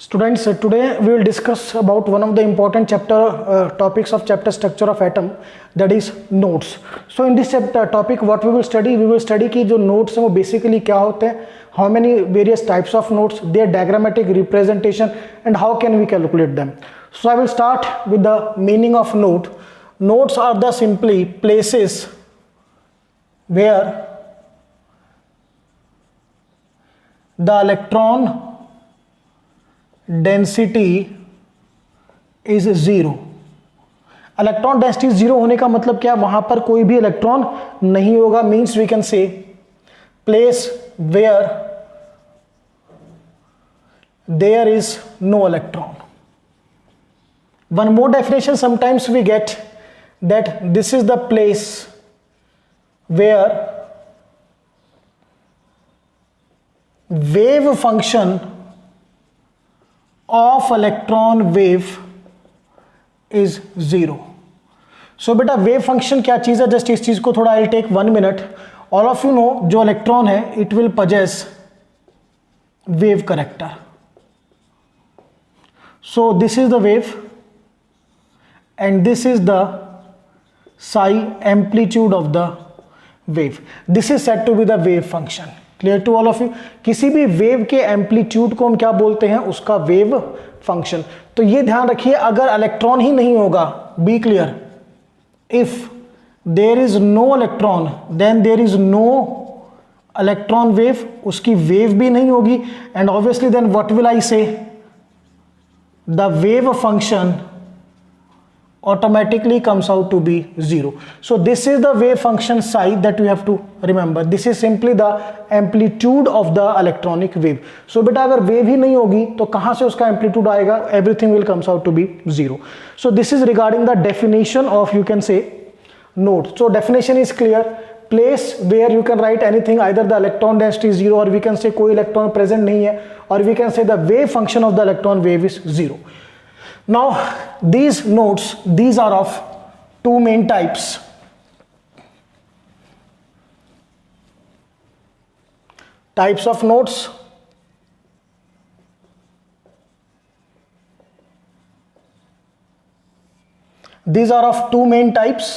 Students, today we will discuss about one of the important topics of chapter structure of atom, that is nodes. So in this chapter topic what we will study कि जो nodes हैं वो basically क्या होते हैं, how many various types of nodes, their diagrammatic representation and how can we calculate them. So I will start with the meaning of node. Nodes are the simply places where the electron density is zero. Electron density zero होने का मतलब क्या, वहां पर कोई भी electron नहीं होगा. Means we can say place where there is no electron. One more definition sometimes we get that this is the place where wave function of electron wave is zero. So बेटा wave function क्या चीज है, just इस चीज को थोड़ा I take 1 minute. All of you know जो electron है it will possess wave character. So this is the wave and this is the psi amplitude of the wave. This is said to be the wave function. Clear to all of you. किसी भी wave के amplitude को हम क्या बोलते हैं, उसका wave function. तो ये ध्यान रखिए, अगर इलेक्ट्रॉन ही नहीं होगा, be clear, if there is no electron then there is no electron wave, उसकी वेव भी नहीं होगी. And obviously then what will I say, the wave function automatically comes out to be zero. So this is the wave function psi that we have to remember. This is simply the amplitude of the electronic wave. So बेटा अगर wave ही नहीं होगी तो कहाँ से उसका amplitude आएगा, everything will comes out to be zero. So this is regarding the definition of, you can say, node. So definition is clear. Place where you can write anything, either the electron density is zero or we can say कोई electron present नहीं है, or we can say the wave function of the electron wave is zero. Now these nodes, these are of two main types. Types of nodes. These are of two main types.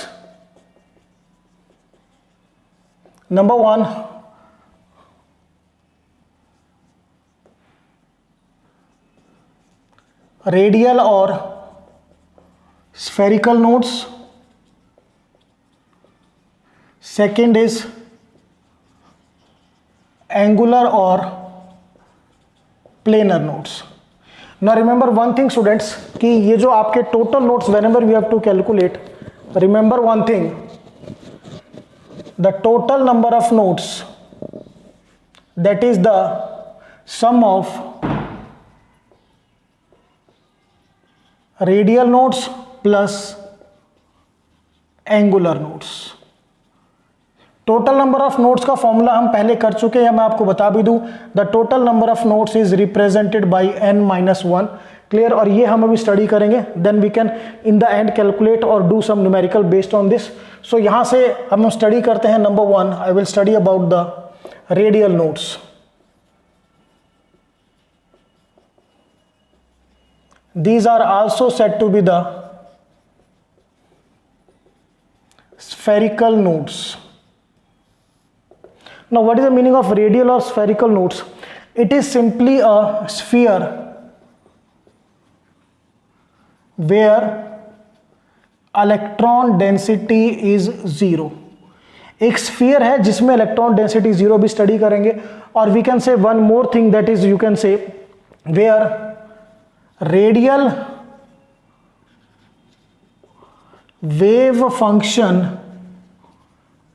Number one, radial और spherical nodes. Second is angular और planar nodes. Now remember one thing students, कि ये जो आपके total nodes whenever we have to calculate, remember one thing, the total number of nodes that is the sum of radial nodes plus angular nodes. Total number of nodes का formula हम पहले कर चुके हैं, मैं आपको बता भी दूं. The total number of nodes is represented by n-1. Clear. और ये हम अभी स्टडी करेंगे, then we can in the end calculate और do some numerical based on this. So यहां से हम स्टडी करते हैं. Number 1, I will study about the radial nodes. These are also said to be the spherical nodes. Now what is the meaning of radial or spherical nodes? It is simply a sphere where electron density is zero. एक sphere है जिसमें electron density zero भी study करेंगे. और we can say one more thing, that is you can say where radial wave function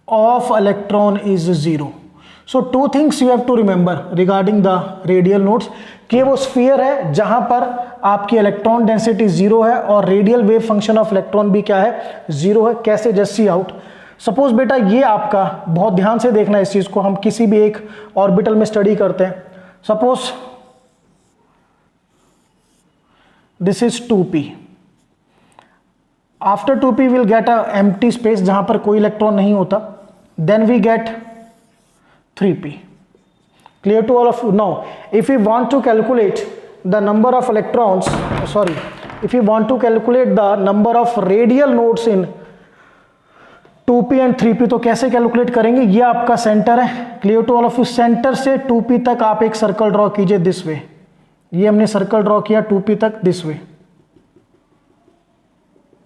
of electron is zero. So two things you have to remember regarding the radial nodes, कि वो sphere है जहां पर आपकी electron density zero है और radial wave function of electron भी क्या है, जीरो है. कैसे, जस्ट सी आउट. सपोज बेटा ये आपका, बहुत ध्यान से देखना इस चीज को, हम किसी भी एक ऑर्बिटल में स्टडी करते हैं. Suppose this is 2p. After 2p we'll get a empty space जहां पर कोई इलेक्ट्रॉन नहीं होता. Then we get 3p. Clear to all of you? Now if we want to calculate the number of electrons, sorry, if you want to calculate the number of radial nodes in 2p and 3p, तो कैसे calculate करेंगे? ये आपका centre है, clear to all of you. Centre से 2p तक आप एक सर्कल ड्रॉ कीजिए दिस वे, ये हमने सर्कल ड्रॉ किया 2p तक this way,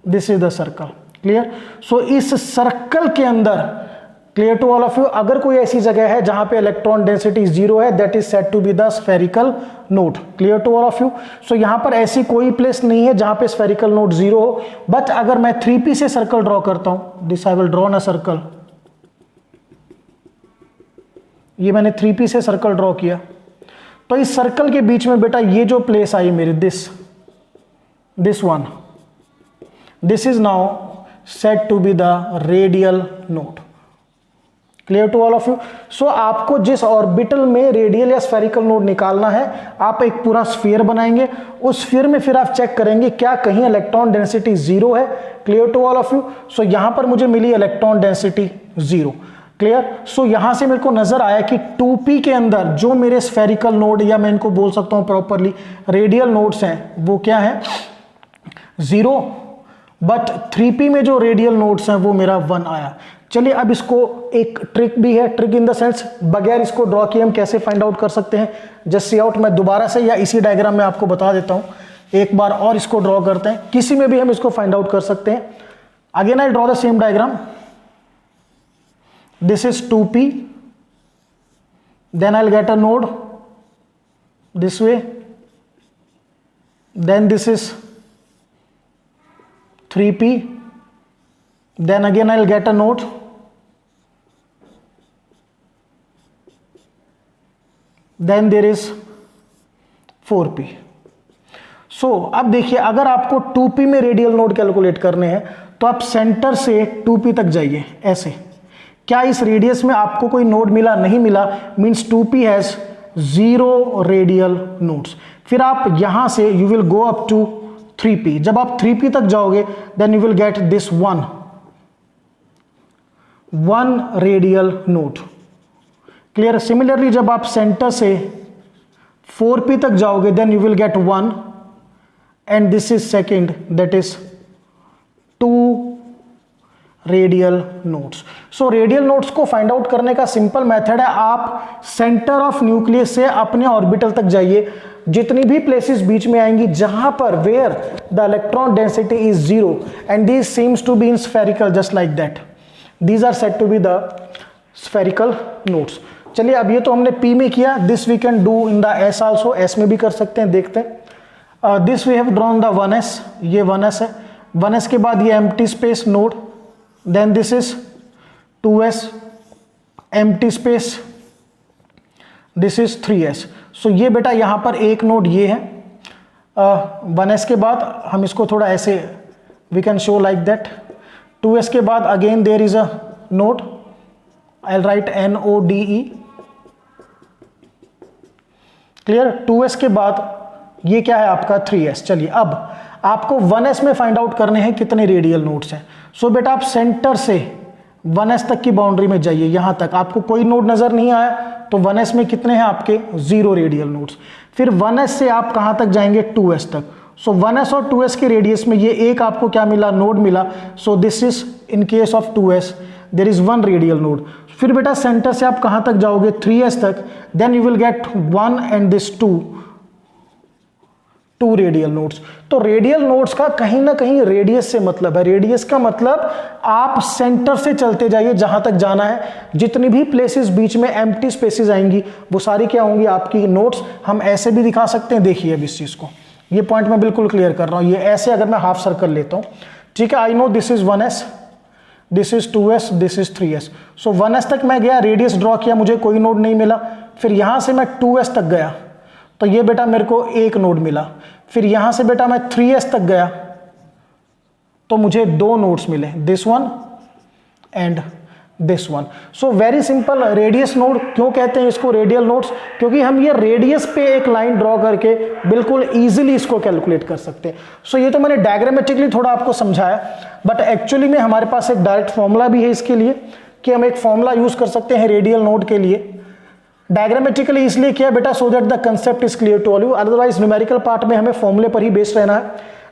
this is the circle, clear. So इस सर्कल के अंदर, clear to all of you, अगर कोई ऐसी जगह है जहां पे इलेक्ट्रॉन डेंसिटी 0 है, that is said to be the spherical node, clear to all of you. So यहां पर ऐसी कोई प्लेस नहीं है जहां पे स्फेरिकल नोड 0 हो, बट अगर मैं 3p से सर्कल ड्रॉ करता हूं, this I will draw a circle, ये मैंने 3p से सर्कल ड्रॉ किया, तो इस सर्कल के बीच में बेटा ये जो प्लेस आई मेरी, this one, this is now said to be the radial node, clear to all of you. So आपको जिस ऑर्बिटल में रेडियल या स्फेरिकल नोड निकालना है, आप एक पूरा स्फीयर बनाएंगे, उस स्फीयर में फिर आप चेक करेंगे क्या कहीं इलेक्ट्रॉन डेंसिटी 0 है, clear to all of you. So यहां पर मुझे मिली इलेक्ट्रॉन डेंसिटी 0, क्लियर। सो यहां से मेरे को नजर आया कि 2p के अंदर जो मेरे स्फेरिकल नोड, या मैं इनको बोल सकता हूं प्रॉपरली रेडियल नोड्स हैं, वो क्या है? 0, बट 3p में जो रेडियल नोड्स हैं वो मेरा 1 आया। चलिए अब इसको एक ट्रिक भी है, ट्रिक इन द सेंस बगैर इसको ड्रॉ किए हम कैसे फाइंड आउट कर सकते हैं, जस्ट सी आउट। मैं दोबारा से या इसी डायग्राम में आपको बता देता हूं, एक बार और इसको ड्रॉ करते हैं, किसी में भी हम इसको फाइंड आउट कर सकते हैं। Again I draw the same diagram, this is 2p, then I will get a node this way, then this is 3p, then again I'll get a node, then there is 4p. So अब देखिए, अगर आपको 2p में radial node calculate करने हैं तो आप centre से 2p तक जाइए ऐसे। क्या इस रेडियस में आपको कोई नोड मिला? नहीं मिला, means 2p has 0 radial nodes. फिर आप यहां से you will go up to 3p, जब आप 3p तक जाओगे then you will get this 1 radial node, clear. Similarly जब आप सेंटर से 4p तक जाओगे then you will get 1 and this is second, that is 2 radial nodes. So radial nodes को फाइंड आउट करने का सिंपल मेथड है, आप सेंटर ऑफ न्यूक्लियस से अपने ऑर्बिटल तक जाइए, जितनी भी प्लेसेस बीच में आएंगी जहां पर where the electron density is 0 and this seems to be in spherical just like that, these are said to be the spherical nodes. चलिए अब ये तो हमने p में किया, this we can do in the s also, s में भी कर सकते हैं, देखते हैं। This we have drawn the 1s, ये 1s है, 1s के बाद ये empty space node, then this is 2s empty space, this is 3s। सो ये बेटा यहां पर एक नोड ये है, 1s के बाद हम इसको थोड़ा ऐसे we can show like that, 2s के बाद again there is a node, I will write NODE, clear. 2s के बाद ये क्या है आपका 3s। चलिए अब आपको 1s में फाइंड आउट करने हैं कितने रेडियल नोड्स हैं। सो बेटा आप सेंटर से 1s तक की बाउंड्री में जाइए, यहां तक आपको कोई नोड नजर नहीं आया तो 1s में कितने हैं आपके 0 रेडियल नोड्स। फिर 1s से आप कहां तक जाएंगे 2s तक। सो 1s और 2s के रेडियस में ये एक आपको क्या मिला, नोड मिला। So this is in case of 2s there is 1 radial node. फिर बेटा सेंटर से आप कहां तक जाओगे 3s तक, then you will get 1 and this 2 radial nodes. तो रेडियल नोड्स का कहीं ना कहीं रेडियस से मतलब है, रेडियस का मतलब आप सेंटर से चलते जाइए जहां तक जाना है, जितनी भी प्लेसेस बीच में एम्प्टी स्पेसेस आएंगी वो सारी क्या होंगी आपकी नोड्स। हम ऐसे भी दिखा सकते हैं, देखिए अब इस चीज को, ये पॉइंट मैं बिल्कुल क्लियर कर रहा हूं, ये ऐसे अगर मैं हाफ सर्कल लेता हूं, ठीक है, I know this is 1s, this is 2s, this is 3s। So 1s तक मैं गया, रेडियस ड्रॉ किया, मुझे कोई नोड नहीं मिला। फिर यहां से मैं 2s तक गया तो ये बेटा मेरे को एक नोड मिला। फिर यहां से बेटा मैं 3s तक गया तो मुझे 2 नोड्स मिले, this one and this one. So very simple, radius node क्यों कहते हैं इसको रेडियल नोड्स, क्योंकि हम ये रेडियस पे एक लाइन ड्रॉ करके बिल्कुल इजीली इसको कैलकुलेट कर सकते हैं। सो ये तो मैंने डायग्रामेटिकली थोड़ा आपको समझाया, बट एक्चुअली में हमारे पास एक डायरेक्ट फॉर्मूला भी है इसके लिए, कि हम एक फॉर्मूला यूज कर सकते हैं रेडियल नोड के लिए, डायग्रामेटिकली इसलिए किया बेटा so that the concept is clear to all you, otherwise numerical part में हमें फॉर्मूले पर ही बेस्ड रहना है.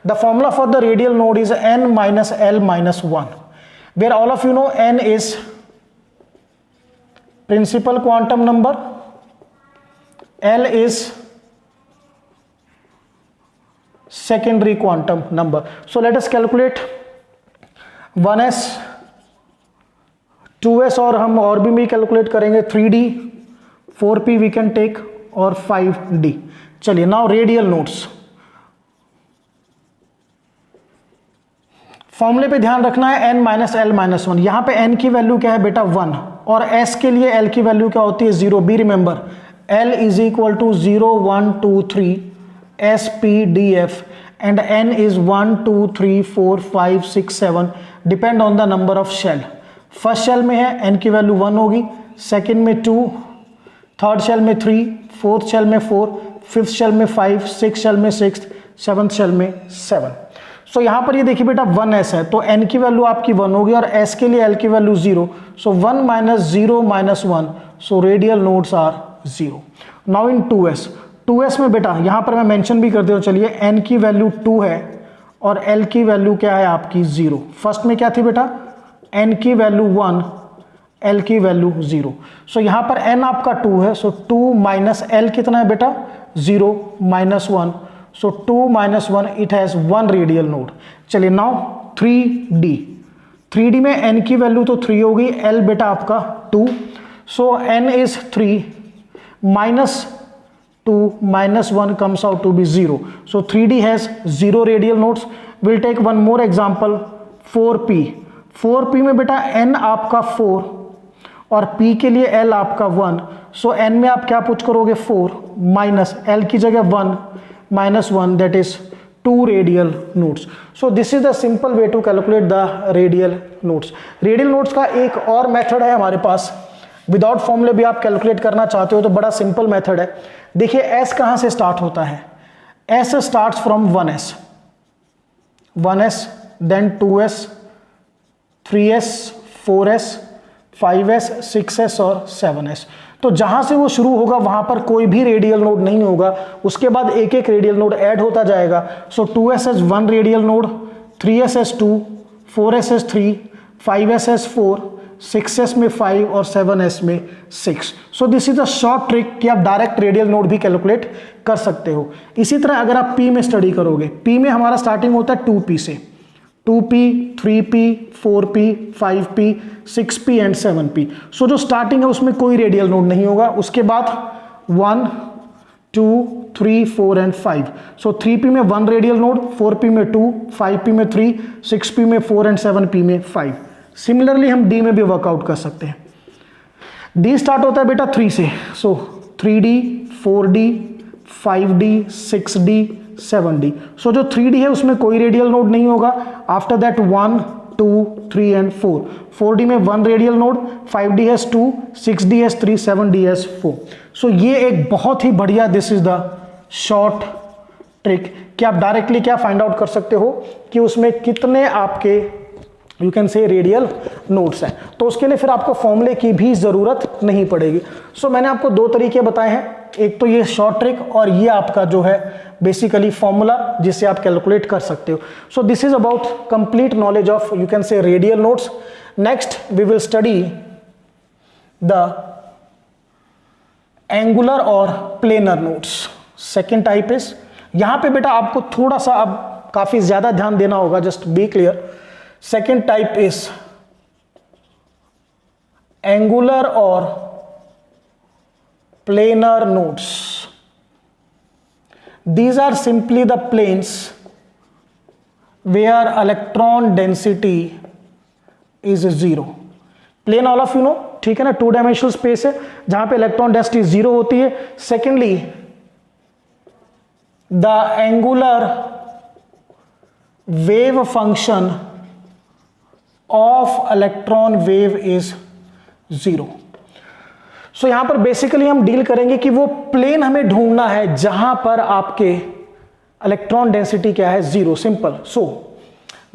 The formula for the radial node is n minus l minus 1, where all of you know n is principal quantum number, l is secondary quantum number. So let us calculate 1s 2s और हम और भी calculate करेंगे 3d 4p we can take और 5d. चलिए now radial nodes. फॉर्मूले पे ध्यान रखना है n माइनस एल माइनस 1. यहां पे n की वैल्यू क्या है बेटा 1 और s के लिए l की वैल्यू क्या होती है 0. Be remember l is equal to 0 1 2 3 s p d f and n is 1 2 3 4 5 6 7 depend on the number of shell. First shell में है n की वैल्यू 1 होगी, सेकेंड में 2, थर्ड शेल में 3, फोर्थ शेल में 4, फिफ्थ शेल में 5, सिक्स शेल में 6, seventh shell में 7. सो यहाँ पर ये देखिए बेटा 1s है तो n की वैल्यू आपकी 1 होगी और s के लिए l की वैल्यू 0. सो 1 minus 0 minus 1, so radial nodes are 0. Now in 2s में बेटा यहाँ पर मैं मेंशन भी कर दे. चलिए n की वैल्यू 2 है और l की वैल्यू क्या है आपकी 0. फर्स्ट में क्या थी बेटा n की वैल्यू 1, l की वैल्यू 0. सो यहाँ पर n आपका 2 है, सो 2 माइनस l कितना है बेटा 0 minus 1, so 2 minus 1 it has 1 radial node. चलिए नाउ 3d में n की वैल्यू तो 3 होगी, l बेटा आपका 2, सो n is 3 minus 2 minus 1 comes out to be 0. So 3D has 0 radial nodes. We'll take one more example 4p. 4p में बेटा n आपका 4 और p के लिए l आपका 1. So n में आप क्या पुट करोगे 4 माइनस l की जगह 1 minus 1 that is 2 radial nodes. So this is the simple way to calculate the radial nodes. Radial nodes का एक और मेथड है हमारे पास. विदाउट फॉर्मूले भी आप कैलकुलेट करना चाहते हो तो बड़ा सिंपल मेथड है. देखिए s कहां से स्टार्ट होता है. s starts from 1s then 2s 3s 4s 5s 6s और 7s. तो जहां से वो शुरू होगा वहां पर कोई भी रेडियल नोड नहीं होगा, उसके बाद एक एक रेडियल नोड ऐड होता जाएगा. सो 2s has 1 radial node, 3s has 2, 4s has 3, 5s has 4, 6s में 5 और 7s में 6. सो this is a short trick कि आप डायरेक्ट रेडियल नोड भी कैलकुलेट कर सकते हो. इसी तरह अगर आप p में स्टडी करोगे, p में हमारा स्टार्टिंग होता है 2p से, 2p 3p 4p 5p 6p and 7p. सो जो स्टार्टिंग है उसमें कोई रेडियल नोड नहीं होगा. उसके बाद 1 2 3 4 एंड 5. सो 3p में 1 रेडियल नोड, 4p में 2, 5p में 3, 6p में 4 एंड 7p में 5. सिमिलरली हम d में भी वर्कआउट कर सकते हैं. d स्टार्ट होता है बेटा 3 से, सो 3d 4d 5d 6d 7d. सो जो 3d है उसमें कोई रेडियल नोड नहीं होगा. After that 1 2 3 and 4. 4d में 1 radial node, 5d has 2, 6d has 3, 7d has 4. सो ये एक बहुत ही बढ़िया this is the short trick कि आप डायरेक्टली क्या फाइंड आउट कर सकते हो कि उसमें कितने आपके you can say radial nodes हैं. तो उसके लिए फिर आपको फॉर्मूले की भी ज़रूरत नहीं पड़ेगी. सो मैंने आपको दो तरीके बताए हैं, एक तो ये शॉर्ट ट्रिक और ये आपका जो है बेसिकली फॉर्मूला जिससे आप कैलकुलेट कर सकते हो. So this is about complete knowledge of you can say radial nodes. Next we will study the angular और planar nodes. Second type is, यहां पे बेटा आपको थोड़ा सा अब काफी ज्यादा ध्यान देना होगा, just be clear. Second type is angular or planar nodes. These are simply the planes where electron density is 0. Plane all of you know, ठीक है ना, 2 dimensional space है जहां पे इलेक्ट्रॉन डेंसिटी 0 होती है. Secondly, the angular wave function of electron wave is 0. सो यहां पर बेसिकली हम डील करेंगे कि वो प्लेन हमें ढूंढना है जहां पर आपके इलेक्ट्रॉन डेंसिटी क्या है 0. सिंपल. सो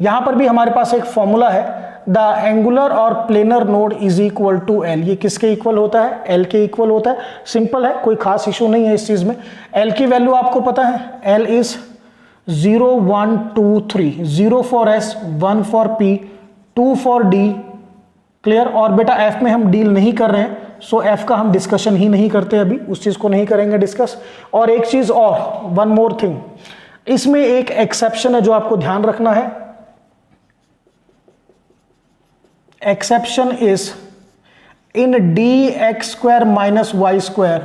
यहां पर भी हमारे पास एक फॉर्मूला है द एंगुलर और planar node is equal to L. ये किसके इक्वल होता है? एल के इक्वल होता है। सिंपल है, कोई खास इशू नहीं है इस चीज में। एल की वैल्यू आपको पता है, L is 0 1 2 3, 0 for S, 1 for P, 2 for D. Clear? और बेटा एफ में हम डील नहीं कर रहे हैं, सो एफ का हम डिस्कशन ही नहीं करते, अभी उस चीज को नहीं करेंगे डिस्कस। और एक चीज और, वन मोर थिंग, इसमें एक एक्सेप्शन है जो आपको ध्यान रखना है। Exception is in D x square minus Y square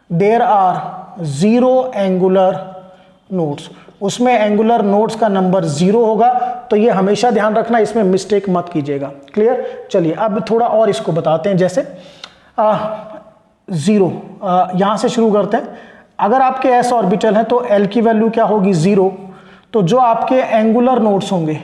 there are 0 angular nodes. उसमें एंगुलर नोड्स का नंबर 0 होगा, तो ये हमेशा ध्यान रखना, इसमें मिस्टेक मत कीजिएगा। क्लियर? चलिए अब थोड़ा और इसको बताते हैं। जैसे 0 यहां से शुरू करते हैं। अगर आपके एस ऑर्बिटल है तो एल की वैल्यू क्या होगी? 0। तो जो आपके एंगुलर नोड्स होंगे,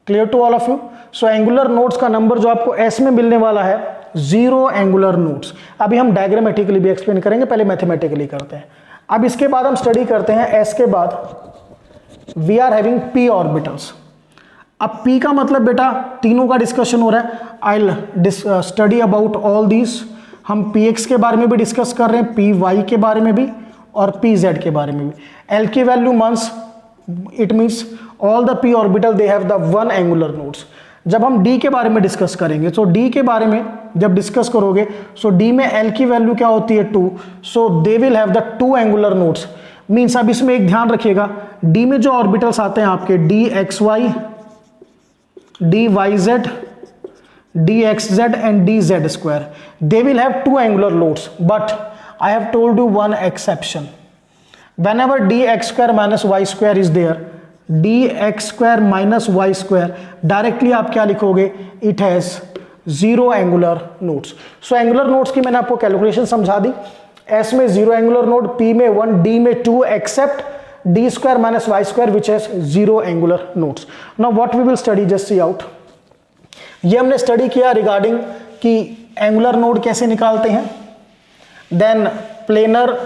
clear to all of you? So angular nodes का नंबर जो आपको एस में मिलने वाला है 0 एंगुलर नोड्स। अभी हम डायग्रामेटिकली भी एक्सप्लेन करेंगे, पहले मैथमेटिकली करते हैं। अब इसके बाद हम स्टडी करते हैं एस के बाद we are having p orbitals. अब पी का मतलब बेटा तीनों का डिस्कशन हो रहा है। I study about all these. हम पी एक्स के बारे में भी डिस्कस कर रहे हैं, पी वाई के बारे में भी और पी जेड के बारे में भी। एल की value Munch, it means all the P orbital they have the 1 angular nodes. जब हम डी के बारे में डिस्कस करेंगे, तो डी के बारे में जब डिस्कस करोगे, सो डी में एल की वैल्यू क्या होती है? 2। So they will have the 2 angular nodes. Means अब इसमें एक ध्यान रखिएगा, डी में जो ऑर्बिटल्स आते हैं आपके d x y, d Y z, d x z and d z square, they will have 2 angular nodes. But I have told you one exception. whenever dx square minus y square is there, dx square minus y square directly आप क्या लिखोगे? It has 0 angular nodes. So angular nodes की मैंने आपको calculation समझा दी। s में 0 angular node, p में 1, d में 2, except d square minus y square which has 0 angular nodes. Now what we will study, just see out. ये हमने study किया रिगार्डिंग कि एंगुलर नोड कैसे निकालते हैं, then planar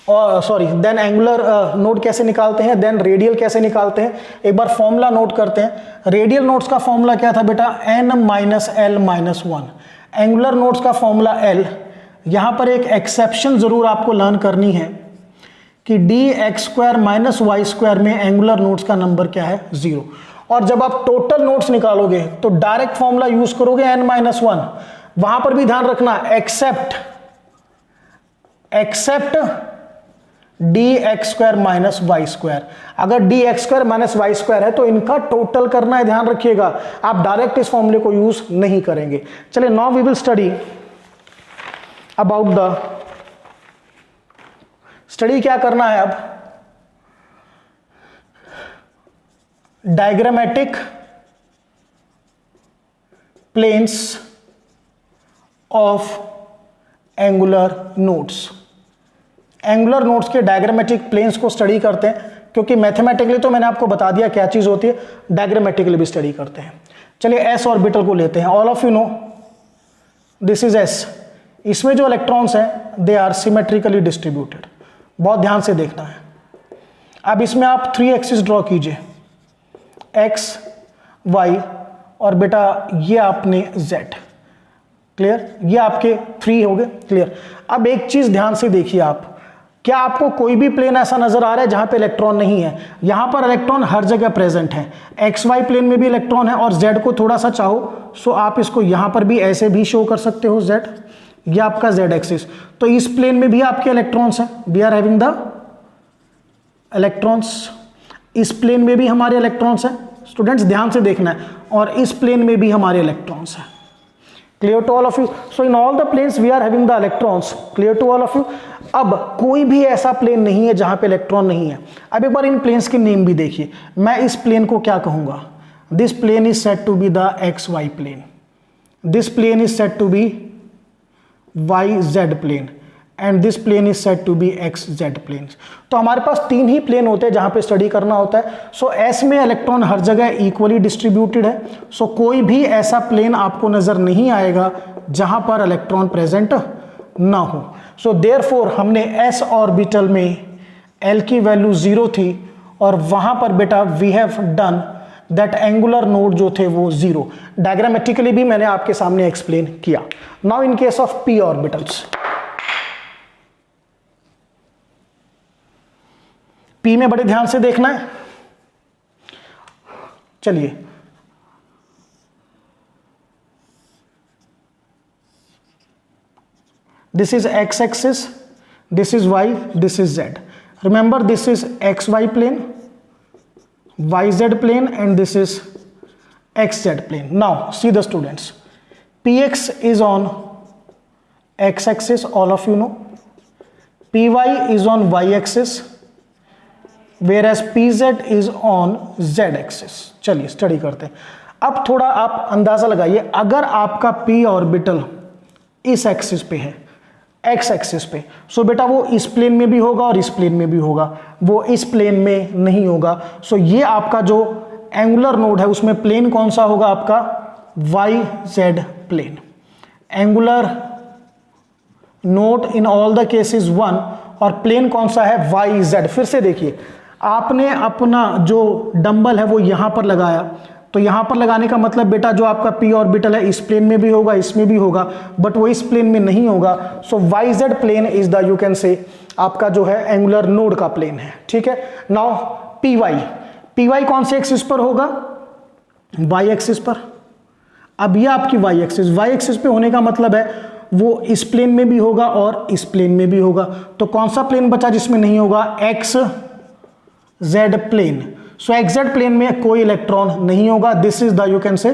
then angular node कैसे निकालते हैं, देन रेडियल कैसे निकालते हैं। एक बार फॉर्मूला नोट करते हैं। रेडियल नोड्स का फॉर्मूला क्या था बेटा? n minus L minus 1। Angular nodes का फॉर्मूला l। यहां पर एक एक्सेप्शन जरूर आपको लर्न करनी है कि D x square minus Y square में एंगुलर नोड्स का नंबर क्या है? 0। और जब आप टोटल नोड्स निकालोगे तो डायरेक्ट फॉर्मूला यूज करोगे n माइनस 1। वहां पर भी ध्यान रखना, except D x square minus Y square. अगर D x square minus Y square है तो इनका टोटल करना है, ध्यान रखिएगा। आप डायरेक्ट इस फॉर्मूले को यूज नहीं करेंगे। चलिए now we will study about the study क्या करना है अब? Diagrammatic planes of angular nodes. Angular nodes के डायग्रामेटिक प्लेन्स को स्टडी करते हैं, क्योंकि मैथमेटिकली तो मैंने आपको बता दिया क्या चीज होती है, डायग्रामेटिकली भी स्टडी करते हैं। चलिए एस ऑर्बिटल को लेते हैं। All of you no this is S. इसमें जो इलेक्ट्रॉन्स हैं दे आर सिमेट्रिकली डिस्ट्रीब्यूटेड। बहुत ध्यान से देखना है। अब इसमें आप 3 एक्सिस ड्रॉ कीजिए, एक्स वाई और बेटा ये आपने जेड। क्लियर? ये आपके 3 हो गए। क्लियर? अब एक चीज ध्यान से देखिए आप, क्या आपको कोई भी प्लेन ऐसा नजर आ रहा है जहां पे इलेक्ट्रॉन नहीं है? यहां पर इलेक्ट्रॉन हर जगह प्रेजेंट है। एक्स वाई प्लेन में भी इलेक्ट्रॉन है, और जेड को थोड़ा सा चाहो सो आप इसको यहां पर भी ऐसे भी शो कर सकते हो, जेड। ये आपका जेड एक्सिस। तो इस प्लेन में भी आपके इलेक्ट्रॉन्स हैं, we are having the electrons. इस प्लेन में भी हमारे इलेक्ट्रॉन्स हैं, स्टूडेंट्स ध्यान से देखना है, और इस प्लेन में भी हमारे इलेक्ट्रॉन्स हैं। Clear to all of you? So in all the planes we are having the electrons. Clear to all of you? अब कोई भी ऐसा प्लेन नहीं है जहां पे इलेक्ट्रॉन नहीं है। अब एक बार इन प्लेन्स के नेम भी देखिए। मैं इस प्लेन को क्या कहूंगा? This plane is said to be the x Y plane, this plane is said to be y Z plane, and this plane is said to be x Z plane. तो हमारे पास 3 ही plane होते हैं जहां पे study करना होता है। सो S में इलेक्ट्रॉन हर जगह इक्वली डिस्ट्रीब्यूटेड है। सो कोई भी ऐसा प्लेन आपको नजर नहीं आएगा जहां पर इलेक्ट्रॉन प्रेजेंट ना हो। सो देयरफॉर हमने एस ऑर्बिटल में एल की वैल्यू 0 थी और वहां पर बेटा we have done that angular node जो थे वो 0। डायग्रामेटिकली भी मैंने आपके सामने एक्सप्लेन किया। Now in case of p orbitals, p में बड़े ध्यान से देखना है। चलिए, this is x axis, this is y, this is z. Remember, this is xy plane, yz plane, and this is xz plane. Now see the students, px is on x axis, all of you know. Py is on y axis, whereas pz is on z axis. चलिए study करते हैं। अब थोड़ा आप अंदाजा लगाइए, अगर आपका p ऑर्बिटल इस एक्सिस पे है, एक्स एक्सिस पे, सो बेटा वो इस प्लेन में भी होगा और इस प्लेन में भी होगा, वो इस प्लेन में नहीं होगा। सो ये आपका जो एंगुलर नोड है उसमें प्लेन कौन सा होगा आपका, y Z plane. Angular node in all the cases 1, और प्लेन कौन सा है, वाई जेड। फिर से देखिए, आपने अपना जो डंबल है वो यहां पर लगाया, तो यहां पर लगाने का मतलब बेटा जो आपका p ऑर्बिटल है इस प्लेन में भी होगा, इसमें भी होगा, बट वो इस प्लेन में नहीं होगा। So Y Z plane is the, you can say, आपका जो है एंगुलर नोड का प्लेन है। ठीक है। नाउ पी वाई कौन से एक्सिस पर होगा, वाई एक्सिस पर। अब ये आपकी वाई एक्सिस पे होने का मतलब है वो इस प्लेन में भी होगा और इस प्लेन में भी होगा। तो कौन सा प्लेन बचा जिसमें नहीं होगा, x Z plane. So xz plane में कोई इलेक्ट्रॉन नहीं होगा। This is the, you can say,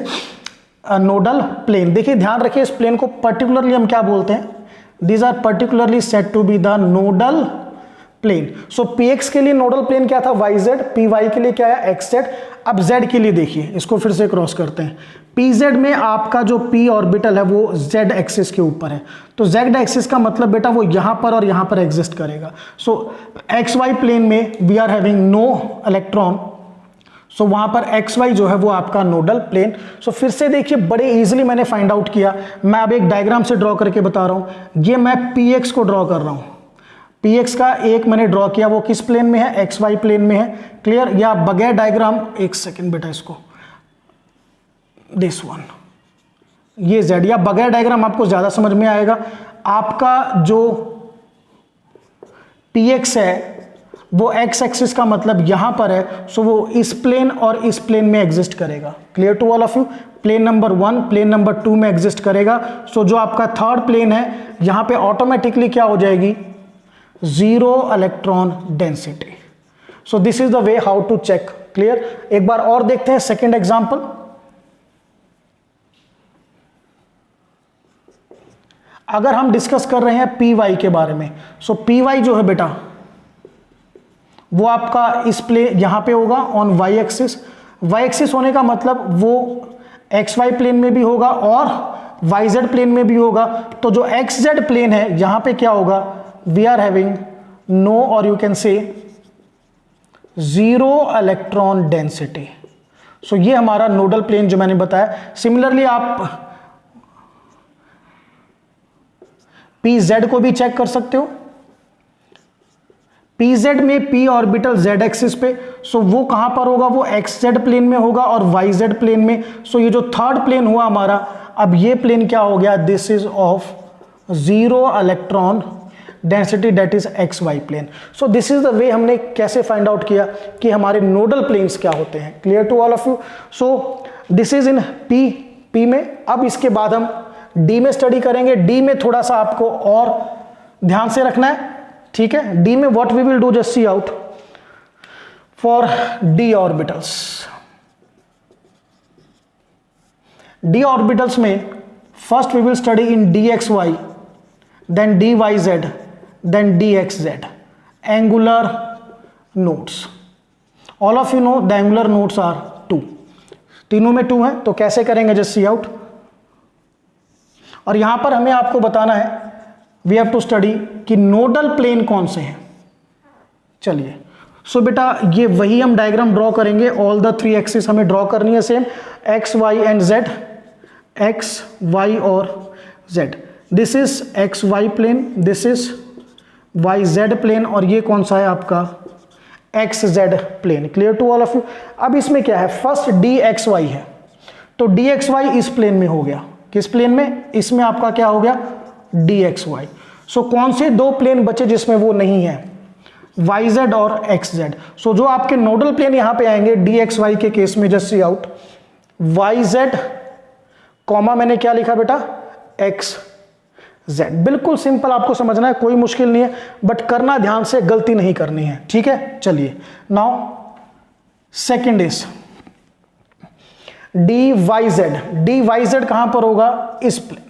nodal plane. देखिए ध्यान रखिए, इस प्लेन को पर्टिकुलरली हम क्या बोलते हैं, these are particularly said to be the nodal plane. So px के लिए नोडल प्लेन क्या था, yz, py के लिए क्या है, xz। अब z के लिए देखिए, इसको फिर से क्रॉस करते हैं। pz में आपका जो p ऑर्बिटल है वो z एक्सिस के ऊपर है, तो z एक्सिस का मतलब बेटा वो यहां पर और यहां पर एग्जिस्ट करेगा। सो xy प्लेन में we are having no electron, so वहां पर xy जो है वो आपका नोडल प्लेन। सो फिर से देखिए, बड़े इजीली मैंने फाइंड आउट किया। मैं अब एक डायग्राम से ड्रॉ करके बता रहा हूं। ये मैं px को ड्रॉ कर रहा हूं, px का एक मैंने ड्रॉ किया, वो किस प्लेन में है, xy प्लेन में है। क्लियर। या बगैर डायग्राम, एक सेकेंड बेटा, इसको दिस वन, ये z, या बगैर डायग्राम आपको ज्यादा समझ में आएगा। आपका जो px है वो x एक्सिस का मतलब यहां पर है, सो वो इस प्लेन और इस प्लेन में एग्जिस्ट करेगा। Clear to all of you. Plane number 1 plane number 2 में एग्जिस्ट करेगा। सो जो आपका थर्ड प्लेन है यहां पे ऑटोमेटिकली क्या हो जाएगी, 0 electron density. So this is the way how to check. Clear. एक बार और देखते हैं सेकेंड एग्जाम्पल। अगर हम डिस्कस कर रहे हैं पी वाई के बारे में, सो पी वाई जो है बेटा वो आपका इस प्लेन यहां पे होगा on y axis. Y axis होने का मतलब वो एक्स वाई प्लेन में भी होगा और वाई जेड प्लेन में भी होगा। तो जो एक्स जेड प्लेन है यहां पे क्या होगा, वी आर हैविंग नो, और यू कैन से 0 इलेक्ट्रॉन डेंसिटी। सो ये हमारा नोडल प्लेन जो मैंने बताया। सिमिलरली आप पी जेड को भी चेक कर सकते हो। pz में p ऑर्बिटल z एक्सिस पे, सो वो कहां पर होगा, वो xz प्लेन में होगा और yz प्लेन में। सो ये जो थर्ड प्लेन हुआ हमारा, अब ये प्लेन क्या हो गया, this is of 0 electron density, that is xy plane. So this is the way हमने कैसे फाइंड आउट किया कि हमारे नोडल प्लेन्स क्या होते हैं। Clear to all of you. So this is in p में। अब इसके बाद हम d में स्टडी करेंगे। d में थोड़ा सा आपको और ध्यान से रखना है। ठीक है। डी में what we will do, just see out for D orbitals. D orbitals में first we will study in D x Y, then D Y Z, then D x Z, angular nodes. All of you know the angular nodes are 2, तीनों में 2 है। तो कैसे करेंगे, just see out. और यहां पर हमें आपको बताना है, वी हैव टू स्टडी कि नोडल प्लेन कौन से हैं। चलिए, सो बेटा ये वही हम डायग्राम ड्रॉ करेंगे। ऑल द 3 एक्सिस हमें ड्रॉ करनी है same, X Y and Z, x Y और Z. This is X Y plane, this is Y Z plane, और ये कौन सा है आपका X Z plane. Clear to all of you. अब इसमें क्या है, फर्स्ट डी एक्स वाई है, तो डी एक्स वाई इस प्लेन में हो गया। किस प्लेन में? इसमें आपका क्या हो गया, डी एक्स वाई। सो कौन से दो प्लेन बचे जिसमें वो नहीं है, वाई जेड और एक्स जेड। सो जो आपके नोडल प्लेन यहां पे आएंगे डी एक्स वाई के केस में, just see out why Z comma मैंने क्या लिखा बेटा, एक्स जेड। बिल्कुल सिंपल, आपको समझना है, कोई मुश्किल नहीं है, बट करना ध्यान से, गलती नहीं करनी है, ठीक है। चलिए now second is d Y z. D Y z कहां पर होगा, इस प्लेन,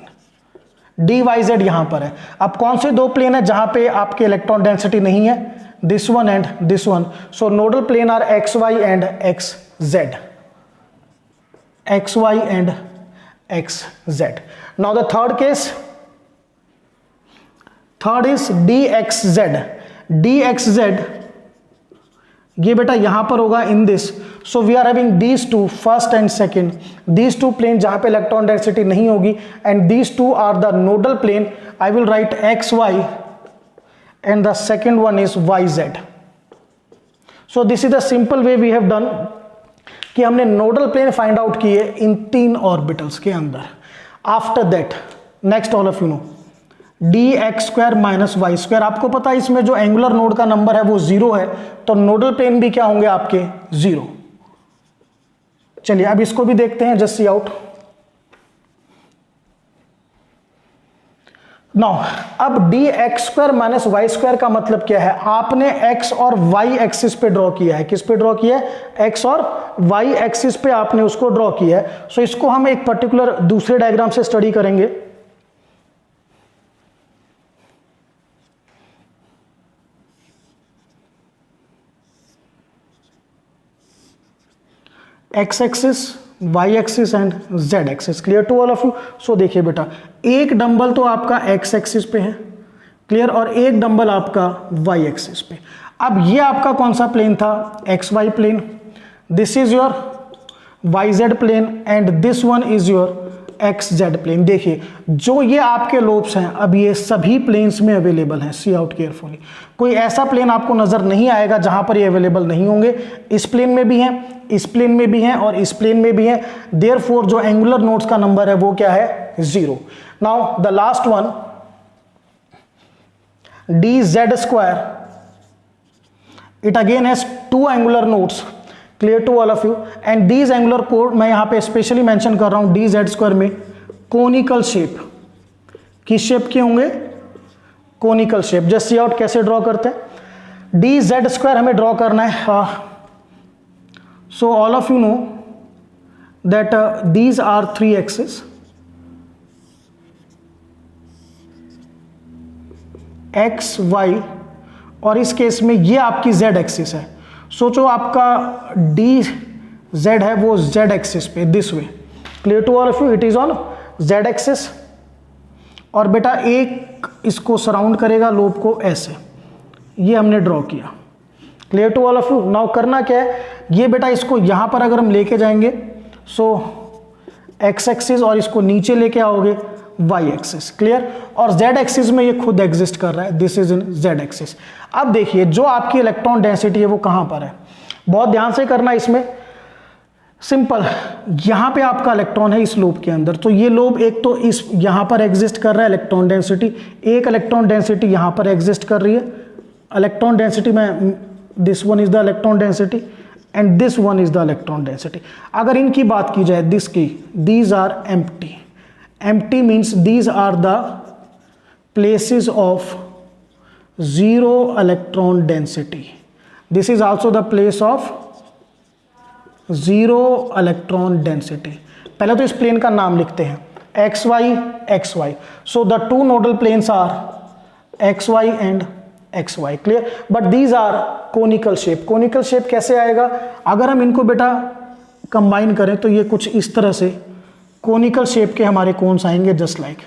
डी वाई जेड यहां पर है। अब कौन से दो प्लेन है जहां पे आपके इलेक्ट्रॉन डेंसिटी नहीं है, this one and this one. So nodal plane are x Y and x z, x Y and x z. Now the third case, third is d x z. D x z ये बेटा यहां पर होगा in this. So we are having these two, first and second, these two plane जहां पे electron density नहीं होगी, and these two are the nodal plane. I will right x Y and the second one is Y z. So this is the simple way we have done कि हमने nodal plane find out किए इन 3 orbitals के अंदर। After that next all of you know d x square minus Y square. आपको पता है इसमें जो एंगुलर नोड का नंबर है वो 0 है, तो नोडल प्लेन भी क्या होंगे आपके 0। चलिए अब इसको भी देखते हैं, जस्ट सी आउट। नाउ अब d x square minus Y square का मतलब क्या है, आपने एक्स और वाई एक्सिस पे ड्रॉ किया है। किस पे ड्रॉ किया है, एक्स और वाई एक्सिस पे आपने उसको ड्रॉ किया है। सो इसको हम एक पर्टिकुलर दूसरे डायग्राम से स्टडी करेंगे। X axis, Y axis and Z axis. Clear to all of you. So देखिए बेटा, एक डंबल तो आपका एक्स एक्सिस पे है, क्लियर, और एक डंबल आपका वाई एक्सिस पे। अब ये आपका कौन सा प्लेन था, x Y plane. This is your y Z plane and this one is your x Z plane. देखिए जो ये आपके लोब्स हैं, अब ये सभी प्लेन्स में अवेलेबल हैं। सी आउट केयरफुली, कोई ऐसा प्लेन आपको नजर नहीं आएगा जहां पर ये अवेलेबल नहीं होंगे। इस प्लेन में भी हैं, इस प्लेन में भी हैं और इस प्लेन में भी हैं। देयरफॉर जो एंगुलर नोड्स का नंबर है वो क्या है, 0। Now the last one d z square, it again has 2 angular nodes. Clear to all of you. And these angular code मैं यहां पे स्पेशली मेंशन कर रहा हूं, डी जेड स्क्वायर में कोनिकल शेप। किस शेप के होंगे, conical shape. Just see out कैसे ड्रॉ करते हैं, डी जेड स्क्वायर हमें ड्रॉ करना है। So all of you know that these are 3 axis, x Y, और इस केस में ये आपकी जेड एक्सिस है। सोचो आपका डी जेड है वो जेड एक्सिस पे, this way. Clear to all of you, it is on z axis. और बेटा एक इसको सराउंड करेगा लोब को ऐसे, ये हमने ड्रॉ किया। Clear to all of you. Now करना क्या है, ये बेटा इसको यहां पर अगर हम लेके जाएंगे, सो एक्स एक्सिस, और इसको नीचे लेके आओगे वाई एक्सिस। क्लियर। और जेड एक्सिस में ये खुद एग्जिस्ट कर रहा है, this is in Z axis. अब देखिए जो आपकी इलेक्ट्रॉन डेंसिटी है वो कहां पर है, बहुत ध्यान से करना इसमें। सिंपल, यहां पे आपका इलेक्ट्रॉन है इस लोब के अंदर, तो ये लोब एक तो इस यहां पर एग्जिस्ट कर रहा है इलेक्ट्रॉन डेंसिटी, एक इलेक्ट्रॉन डेंसिटी यहां पर एग्जिस्ट कर रही है। इलेक्ट्रॉन डेंसिटी में this one is the electron density and this one is the electron density. अगर इनकी बात की जाए, दिस की, these are empty. Empty means these are the places of 0 electron density. This is also the place of 0 electron density. पहले तो इस plane का नाम लिखते हैं, x y x y. So the 2 nodal planes are x Y and x y. Clear. But these are conical shape. Conical shape कैसे आएगा, अगर हम इनको बेटा कंबाइन करें तो ये कुछ इस तरह से कोनिकल शेप के हमारे कोन्स आएंगे, just like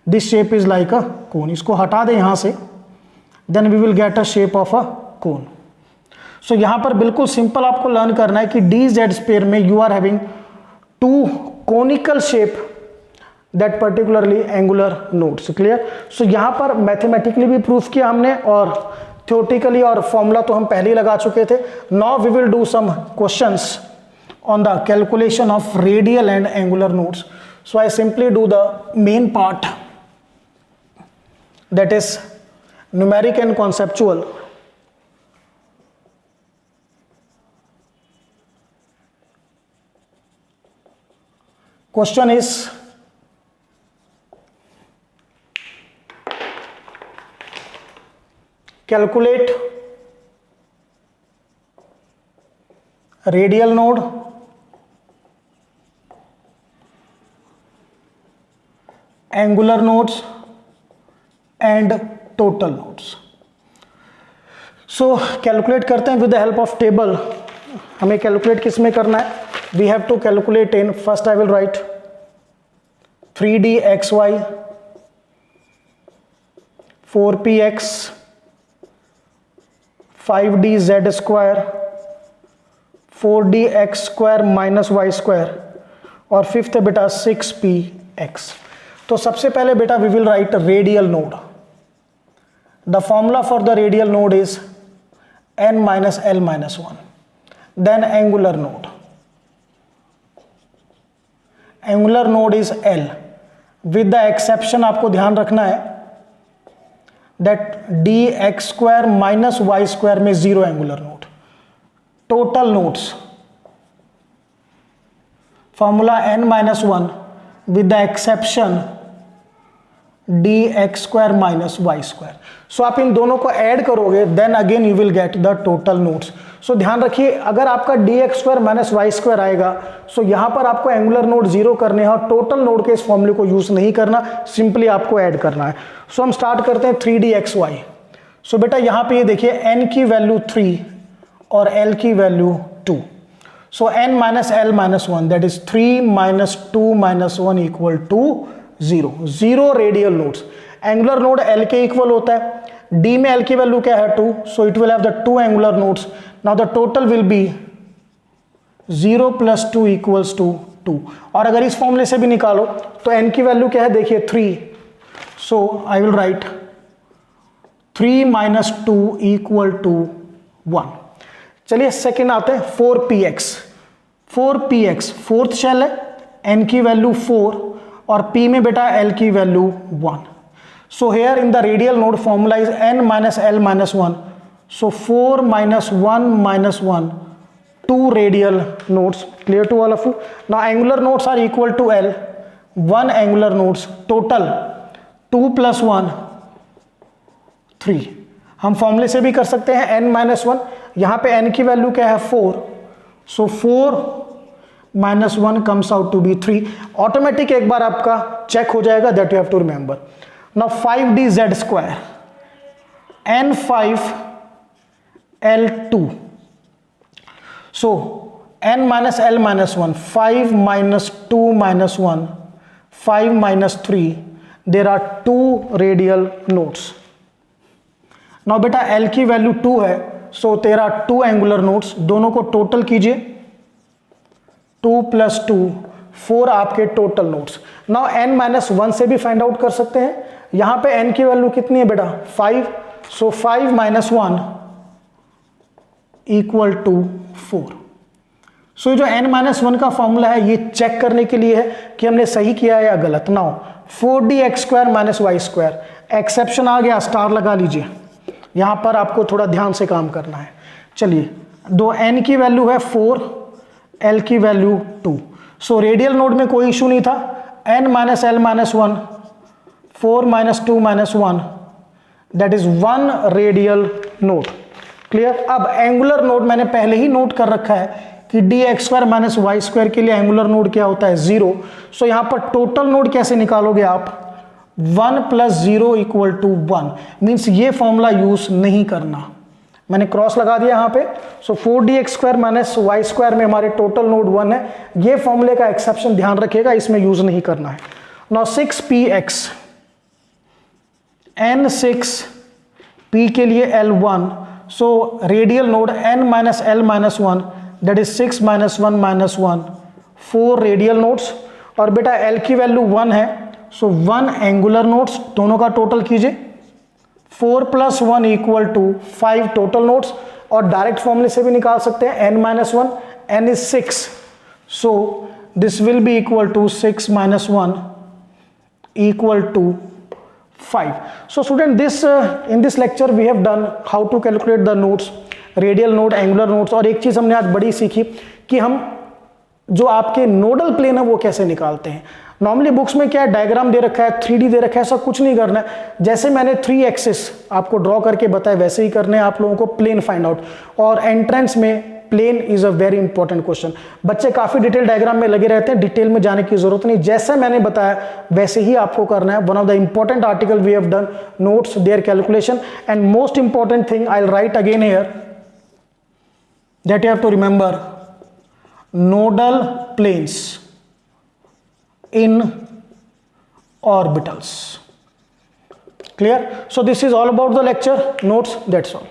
this shape is like a cone. इसको हटा दें यहां से, then we will get a shape of a cone. So यहां पर बिल्कुल सिंपल आपको लर्न करना है कि डी जेड स्पेयर में you are having 2 conical shape that particularly angular nodes. Clear. So यहां पर मैथमेटिकली भी प्रूफ किया हमने और थ्योरेटिकली और फॉर्मूला तो हम पहले ही लगा चुके थे. Now we will do some questions on the calculation of radial and angular nodes. So I simply do the main part, that is numeric and conceptual. Question is, calculate radial node angular nodes and total nodes. So calculate करते हैं with the help of table. हमें calculate किस में करना है? We have to calculate in, first I will write 3D xy 4px 5D z square 4D x square minus y square और fifth है बेटा 6px. तो सबसे पहले बेटा we will write radial node. The formula for the radial node is n minus l minus 1. Then angular node. Angular node is l with the exception आपको ध्यान रखना है that D x square minus Y square में zero angular node. Total nodes formula n minus 1 with the exception dx square minus y square. So आप इन दोनों को add करोगे then again you will get the total nodes. So ध्यान रखिए अगर आपका dx square minus Y square आएगा सो यहां पर आपको एंगुलर नोड जीरो करने हैं और टोटल नोड के इस फॉर्मूले को यूज नहीं करना, सिंपली आपको ऐड करना है. सो हम स्टार्ट करते हैं 3dxy. सो बेटा यहां पे ये देखिए n की वैल्यू 3 और l की value 2. So n minus l minus 1 that is 3 minus 2 minus 1 equal to 0. 0 radial nodes. Angular node l के इक्वल होता है. d में l की वैल्यू क्या है 2, so it will have the 2 angular nodes. Now the total will be 0 plus 2 equals to 2. और अगर इस फॉर्मूले से भी निकालो तो n की वैल्यू क्या है देखिए 3. So I will write 3 minus 2 equal to 1. चलिए सेकेंड आते हैं 4px. 4px फोर्थ शेल है, n की वैल्यू 4 और p में बेटा l की value 1. So here in the radial node formula is n minus l minus 1. So 4 minus 1 minus 1 2 radial nodes. Clear to all of you. Now angular nodes are equal to l. 1 angular nodes total 2 plus 1 3. हम फॉर्मूले से भी कर सकते हैं n minus 1. यहां पे n की वैल्यू क्या है 4. So 4 minus 1 comes out to be 3. Automatic एक बार आपका चेक हो जाएगा, that you have to remember. Now 5dz square n5 l2. So n minus l minus 1 5 minus 2 minus 1 5 minus 3. There are 2 radial nodes. Now बेटा l की value 2 है सो तेरा 2 angular nodes. दोनों को टोटल कीजिए 2 plus 2 4 आपके total nodes. Now n minus 1 से भी फाइंड आउट कर सकते हैं. यहां पे n की वैल्यू कितनी है बेटा 5. सो 5 minus 1 इक्वल टू 4. सो जो n minus 1 का फॉर्मूला है ये चेक करने के लिए है कि हमने सही किया है या गलत. Now 4dx square minus Y square exception आ गया, स्टार लगा लीजिए. यहां पर आपको थोड़ा ध्यान से काम करना है. चलिए दो n की वैल्यू है 4, l की वैल्यू 2. सो रेडियल नोड में कोई इशू नहीं था. n minus l minus 1 4 minus 2 minus 1 that is 1 radial node. Clear. अब एंगुलर नोड मैंने पहले ही नोट कर रखा है कि D x square minus Y square के लिए एंगुलर नोड क्या होता है 0. सो यहां पर टोटल नोड कैसे निकालोगे आप 1 plus 0 इक्वल टू 1. मीन्स ये फॉर्मूला यूज नहीं करना. मैंने क्रॉस लगा दिया यहां पे. So 4dx square minus Y square में हमारे टोटल नोड 1 है. ये फॉर्मूले का एक्सेप्शन ध्यान रखिएगा, इसमें यूज नहीं करना है. नाउ 6px n6 p के लिए l1. So radial node n minus l minus 1 that is 6 minus 1 minus 1 4 radial nodes. और बेटा l की वैल्यू 1 है. सो 1 एंगुलर नोड्स. दोनों का टोटल कीजिए 4 + 1 = 5 टोटल नोड्स, और डायरेक्ट फॉर्मूले से भी निकाल सकते हैं n-1, n is 6, so this will be equal to 6 - 1 = 5. So student, this in this lecture we have done how to calculate the nodes, radial node, angular nodes, और एक चीज हमने आज बड़ी सीखी कि हम जो आपके नोडल प्लेन है वो कैसे निकालते हैं। नॉर्मली बुक्स में क्या है, डायग्राम दे रखा है, 3D दे रखा है, ऐसा कुछ नहीं करना है। जैसे मैंने 3 एक्सिस आपको ड्रॉ करके बताया वैसे ही करने हैं आप लोगों को प्लेन फाइंड आउट। और एंट्रेंस में plane is a very important question. बच्चे काफी डिटेल डायग्राम में लगे रहते हैं, डिटेल में जाने की जरूरत नहीं, जैसे मैंने बताया वैसे ही आपको करना है। One of the important article we have done, notes, there calculation, and most important thing I will write again here that you have to remember, nodal planes in orbitals. Clear? So this is all about the lecture notes, that's all.